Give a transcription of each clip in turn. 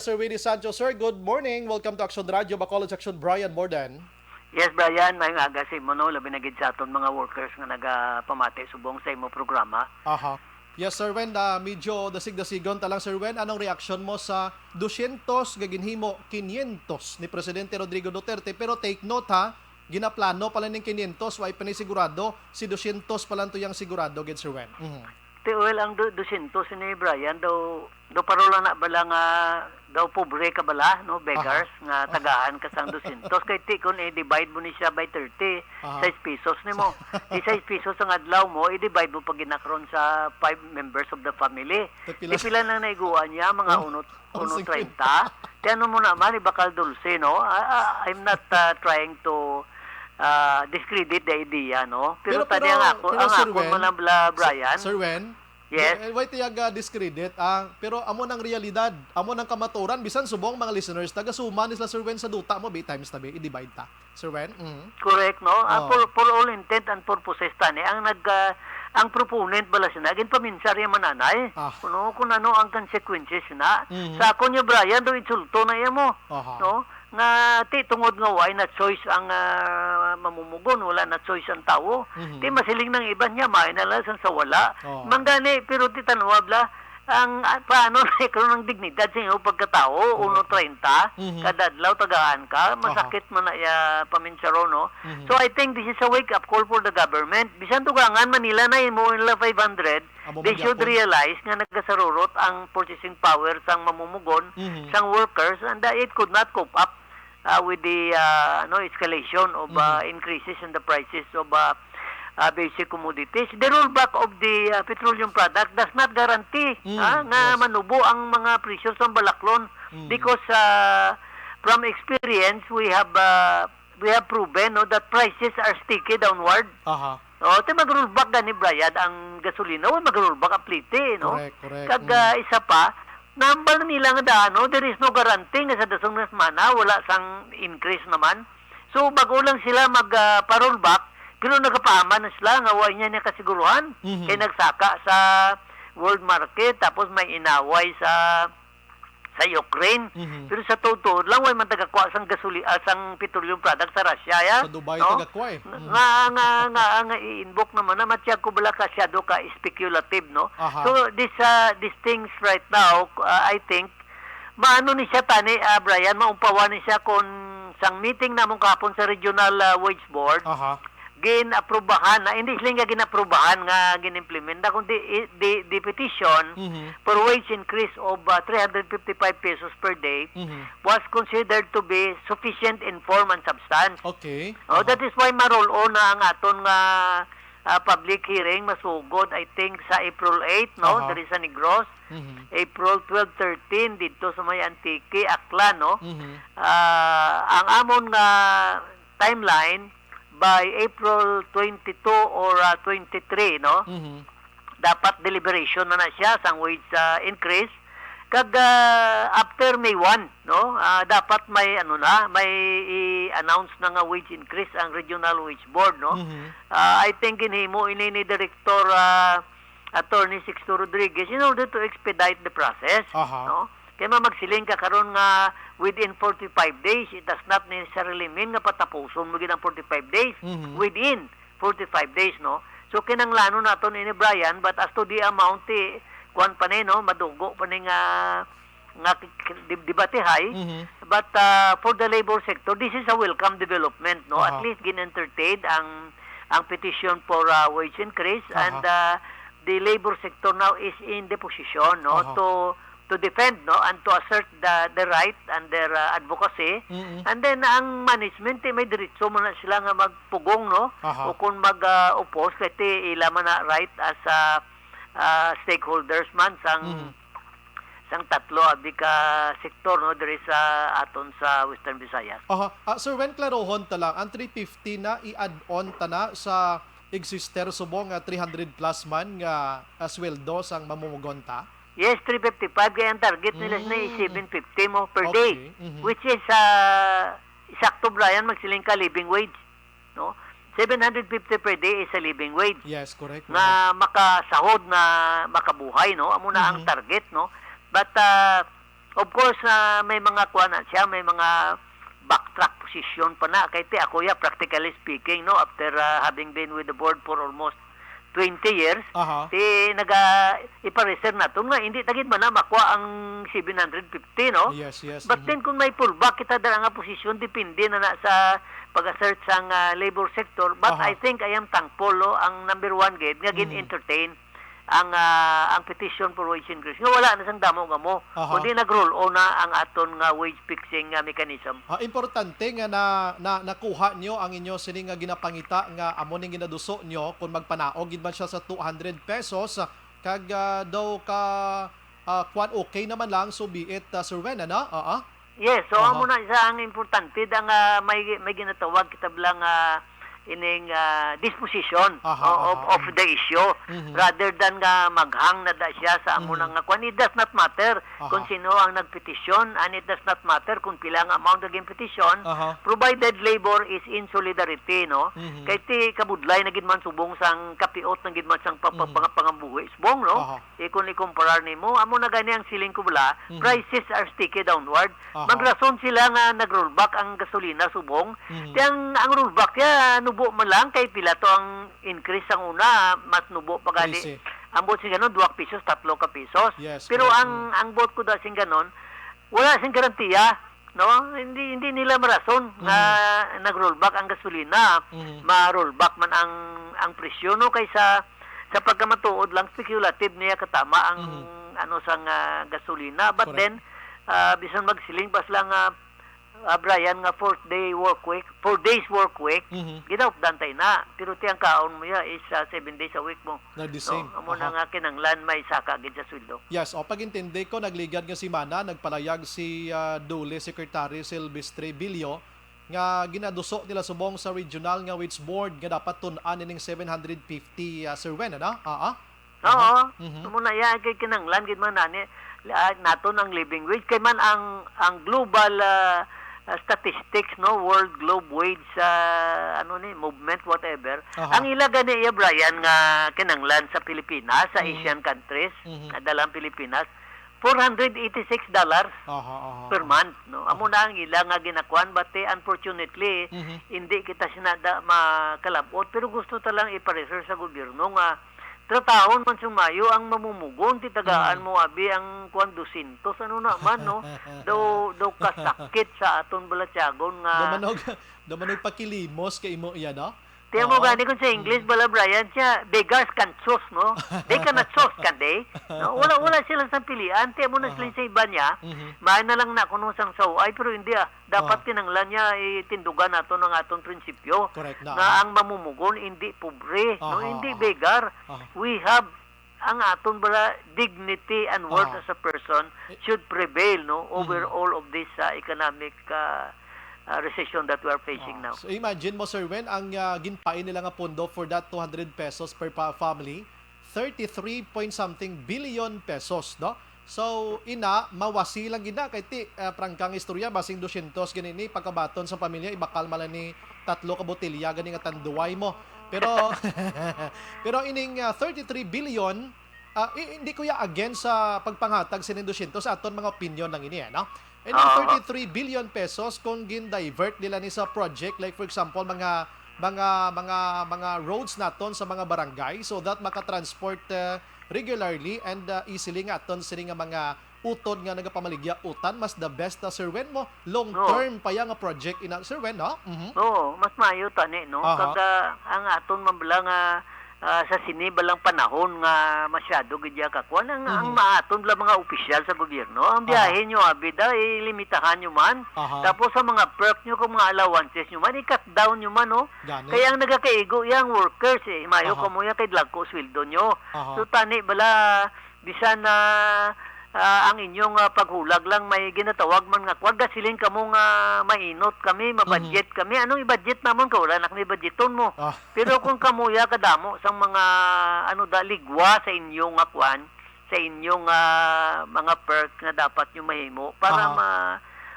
Sir Willie Sancho. Sir, good morning. Welcome to Action Radio, Bacolod Action, Brian Borden. Yes, Brian, may aga si mo no, labi na gid sa aton mga workers nga nagapamati subong sa imo programa. Aha. Yes, Sir Wen, medyo dasig-dasigon talang Sir Wen. Anong reaksyon mo sa 200 gaginhimo 500 ni Presidente Rodrigo Duterte? Pero take note ha, ginaplano pala ng 500, way panisigurado, si 200 pala ito yung sigurado, gid Sir Wen. Well, ang 200 ni Brian daw parola na bala nga daw pobre ka bala no beggars nga tagaan ka sang 200 kay ti kun i-divide mo ni siya by 30 6 pesos nimo di 6 pesos ang adlaw mo i-divide mo pag ginakron sa 5 members of the family di pila na naiguan niya mga 1.30 tiano mo naman ibakal dulce no I'm not trying to discredit the idea no pero tadi ang ako mo lang Brian Sir Wen, yes. Why tiyaga discredit pero amo ng realidad, amo ng kamaturan bisan subong mga listeners taga suma ni Sir Wen sa duta mo be times tabi i-divide ta. Sir Wen? Correct no. For all intent and purposes tani ang proponent bala sina gin paminsarya mananay. Kuno kun ano ang consequences na sa ako niya Brian do insulto na yamo. No? Nga ti tungod nga why na choice ang mamumugon wala na choice ang tao ti masiling ng iban niya may nalasan sa wala manggani pero ti tanwabla ang paano na ikaw ng dignidad sa iyo pagkatao 1.30 kada adlaw tagaan ka masakit man na paminsaro no so I think this is a wake up call for the government bisan tugangan Manila na imo nila 500 they should realize nga nagasarurot ang purchasing power sang mamumugon sang workers and that it could not cope up with the escalation of increases in the prices of basic commodities. The rollback of the petroleum product does not guarantee nga manubo ang mga presyo sa balaklon because from experience we have proven that prices are sticky downward. Te mag-rollback gani Brian ang gasolina o mag-rollback ang plite no. Correct. Kag isa pa nambal nila nga dano, there is no guarantee nga sa dasong mana, wala sang increase naman. So, bago lang sila mag-rollback, pero nagapaaman na sila, nga way niya kasiguruhan. Kaya nagsaka sa world market, tapos may inaway sa Ukraine. Pero sa totoo lang, way man tagakwa sang sang petroleum product sa Russia. Sa Dubai tagakwa eh. Nga i-invoke naman na matiyag ko bala kasyado ka speculative, no? So, these things right now, I think, maano ni siya tani, Brian, maumpawa ni siya kung sang meeting namong kapon sa Regional Wage Board, ginaprobahan na hindi sila nga ginaprobahan nga ginimplementa kundi the petition for wage increase of 355 pesos per day was considered to be sufficient in form and substance. Okay. That is why ma-roll on na ang aton nga public hearing masugod I think sa April 8 no there is a Negros April 12, 13 dito sa may Antique Aklan no ang amon nga timeline by April 22 or 23 no dapat deliberation na siya sang wage increase kag after May 1 no dapat may may i-announce na nga wage increase ang Regional Wage Board no I think inhimo ini ni Director Attorney Sixto Rodriguez in order to expedite the process no kaya magsiling ka karon nga within 45 days, it does not necessarily mean nga patapuson mo ginang 45 days. Within 45 days, no? So, kinanglano nato ni Brian, but as to the amount, kuan pa no? Madugo pa nga debatehay. But for the labor sector, this is a welcome development, no? At least gin-entertained ang petition for wage increase and the labor sector now is in the position, no? To defend no and to assert the right and their advocacy and then ang management may diretso man na sila nga magpugong no o kung mag-oppose kasi ila man na right as stakeholders man sang tatlo abi ka sektor no there is aton sa Western Visayas. Sir Wen, klarohon ta lang ang 350 na i-add on ta na sa exister subong 300 plus man nga sweldo sang mamumugon ta. Yes, 355 kaya ang target nila na 750 mo per day. Which is sakto Brian magsiling ka living wage, no? 750 per day is a living wage. Yes, correct. Na makasahod na makabuhay, no? Amo na ang target, no? But Of course, may mga kuha na siya, may mga backtrack position pa na. Kaya ako practically speaking, no, after having been with the board for almost 20 years, Aha. ipareserve na ito nga, hindi tagid man na makuha ang 750, no? Yes, yes. But then kung may pullback kita dala nga posisyon, depende na sa pag-assert sa labor sector. But Aha. I think I am thankful, no, ang number one gate, nga gin-entertain ang petition for wage increase. Nga wala na sang damo nga mo. Aha. Kundi nag-roll on na ang aton nga wage fixing mechanism. Importante nga na nakuha nyo ang inyo sining nga ginapangita nga amo ning ginaduso nyo kung magpanaog gid man siya sa 200 pesos kag daw ka kwan okay naman lang so be it Sir Wen ano? Yes, so Aha. amo na isa ang importante da nga may ginatawag kita lang ining disposition Aha, of the issue rather than nga maghang na da siya sa amo nga kwan. It does not matter kung sino ang nagpetisyon and it does not matter kung pila nga amount naging petition Aha. provided labor is in solidarity, no? Kay ti kabudlay na gid man subong sang kapiot na gid man sang pangambuhi subong, no? Aha. Kung ikumparar nimo amo na gani ang siling kubla, prices are sticky downward. Aha. Magrason sila nga nag-rollback ang gasolina subong. Tiyang ang rollback ya nubo man lang kay pila to ang increase ang una, mas nubo pa gani. Easy. Ang bot sing ganon 2 pesos, 3 ka pesos. Yes, Pero correct. ang bot ko da sing ganon, wala sing garantiya, no? Hindi nila marason nga nag-rollback ang gasolina, ma-rollback man ang presyo, no, kaysa sa pagkamatuod lang speculative niya katama ang ano sang gasolina. But Correct. then bisan magsiling pas lang Brian nga 4 days work week, ginaupdantay na. Pero tiyang kaon mo ya is 7 days a week mo. Na the So, same. amo Aha. na nga kinanglan may saka gid sa sweldo. Yes, pag-intindi ko, nagligad nga si Mana, nagpalayag si Dole Secretary Silvestre Bilio nga ginaduso nila subong sa regional nga wage board nga dapat tun-an ning 750 Sir Wen, ano? Oo. Amo na ya kay kinanglan gid man nani naton ang living wage kay man ang global statistics, no, world globe wage movement whatever. Aha. Ang ila gani iya Brian nga kinanglan sa Pilipinas, sa Asian countries, dalang Pilipinas, $486 per month, no. Amo na ang ila nga ginakuan, but unfortunately hindi kita sinada makalabot, pero gusto talang ipareserve sa gobyerno nga tratahon man sumayo ang mamumugon titagaan mo abi ang kuan 200 ano naman, no. do kasakit sa aton balatyagon nga Damanog pakilimos kay imo iya, no? tiyan mo gani kung sa English bala Brian siya beggars can choose, no. They cannot choose, can they? No? Wala sila sa pilian. Tiyan mo na sila sa iba niya. Maay na lang na kuno sang saway pero hindi dapat tinanglan niya itindugan nato ng atong prinsipyo Correct na. na ang mamumugon hindi pobre, no, hindi beggar. Aha. We have ang aton bala dignity and worth as a person should prevail, no, over all of this economic recession that we are facing now. So imagine mo Sir Wen, ang ginpain nila nga pondo for that 200 pesos per family, 33 point something billion pesos, no? So mawasi lang gina kay ti prangkang istorya basing 200 ganini pagkabaton sa pamilya ibakal mala ni 3 ka botelya gani nga tanduay mo. Pero pero ining 33 billion hindi ko ya again sa pagpanghatag sa 200 sa aton mga opinion lang ini, no? And yung 33 billion pesos kung gin-divert nila ni sa project like for example mga roads naton sa mga barangay so that makatransport regularly and easily nga aton sini nga mga utod nga nagapamaligya utan mas the best Sir Wen mo long term pa ya nga project ina Sir Wen, no? Oo, mas maayo tani, no. Aha. Kag ang aton mambala nga sa sinibalang panahon nga masyado gidya kakuan ang maaton bala mga opisyal sa gobyerno ang biyahe nyo abida limitahan nyo man. Aha. Tapos sa mga perk nyo kung mga allowances nyo man i-cut down nyo man, no. Ganit. Kaya ang nagakaigo yang workers mayo Aha. kamuya kay dagko sweldo nyo. Aha. So tani bala bisan na ang inyong paghulag lang may ginatawag man nga wag siling kamo nga mainot kami mabudget kami anong i-budget namon ka wala na kami budgeton mo. Pero kung kamuya kadamo sang mga ligwa sa inyong kwan sa inyong mga perk nga dapat nyo mahimo para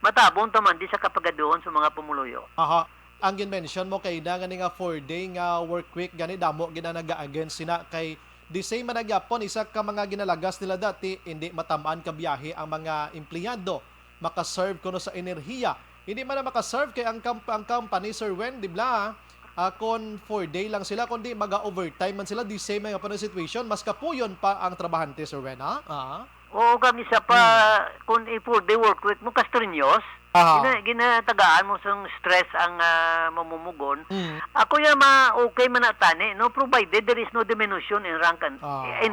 matabon taman di sa kapagaduhon sa mga pumuluyo. Aha. Ang gin-mention mo kay na nga 4-day nga work week gani damo gina naga-against sina kay the same managyapon isa ka mga ginalagas nila dati hindi matamaan ka biyahe ang mga empleyado makaserve kuno sa enerhiya. Hindi man na makaserve kay ang company Sir Wen, di ba? Kung 4 day lang sila, kundi maga-overtime man sila, the same nga pa na situation, mas kapuyon pa ang trabahante, Sir Wen, ha? Oo, kang isa pa, kung i-4-day work week mo, kastrinyos, ginatagaan mo sa stress ang mamumugon. Ako yung okay man natani, no? Provided there is no diminution in rank and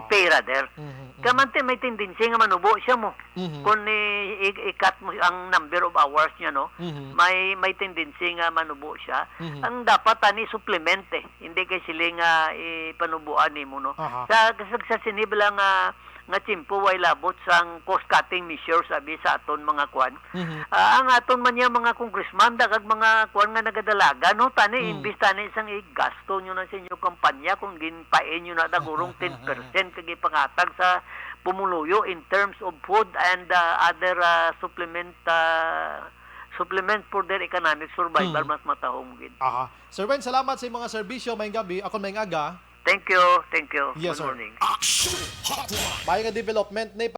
pay rather. Kamante may tendency nga manubo siya mo. Kung i-cut mo ang number of hours niya, no? May tendency nga manubo siya. Ang dapat tani supplemente, hindi kay siling ipanubuan nimo, no? Sa sinibla nga tiyempo way labot sang cost-cutting measures sabi sa aton mga kwan. Ang aton man yung mga congressman dagag mga kwan nga nagadalaga, no? Tani, imbis tani isang igasto nyo na sa inyong kampanya kung ginpain nyo na dagurong 10% kagi pangatag sa pumuluyo in terms of food and other supplement for their economic survival, mas matahong gid. Sir Wen, salamat sa mga serbisyo mayong gabi. Ako mayong aga. Thank you. Yes, Good sir. morning. May nga development na